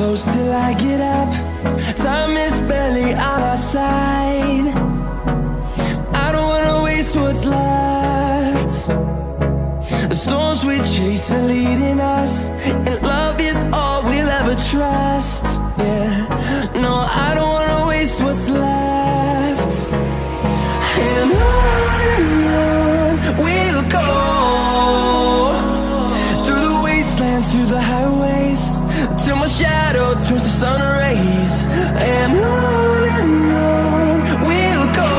close till I get up. Time is barely on our side. I don't wanna waste what's left. The storms we chase are leading us, and love is all we'll ever trust. Yeah, no, I don't wanna waste what's left. And on we'll go, through the wastelands, through the highways, till my shadow turns to sun rays. And on we'll go,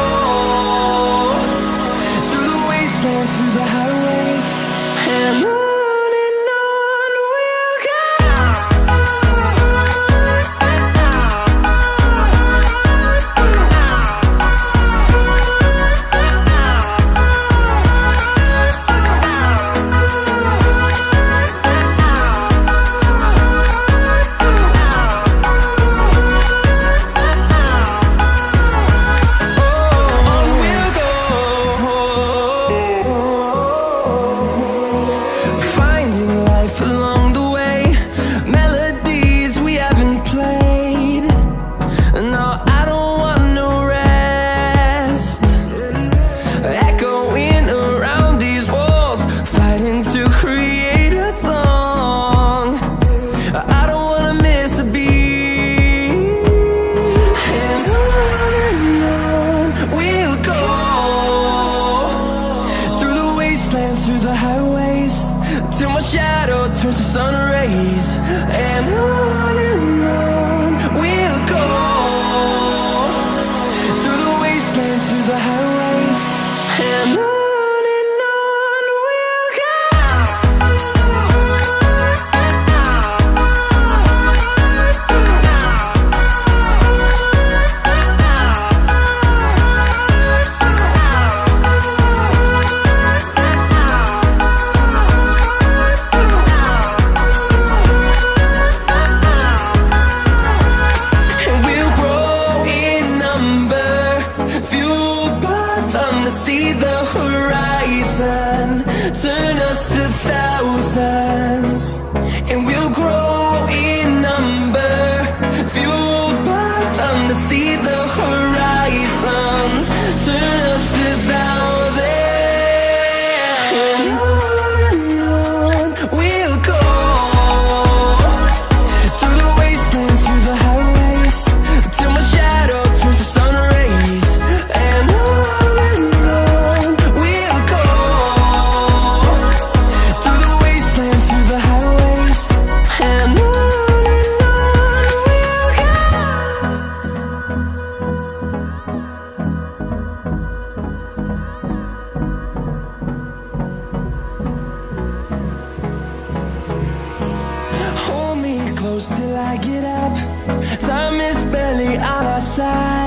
through the wastelands, through the highways, and on. Through the highways, till my shadow turns to sun rays. And on we'll go, through the wastelands, through the highways, and on we'll go. See the horizon, turn us to thousands, and we'll grow in number, fueled by them to see the horizon, turn us to thousands. And on we'll go, through the wastelands, through the highways, till my shadow turns to sun rays. And till I get up, time is barely on our side.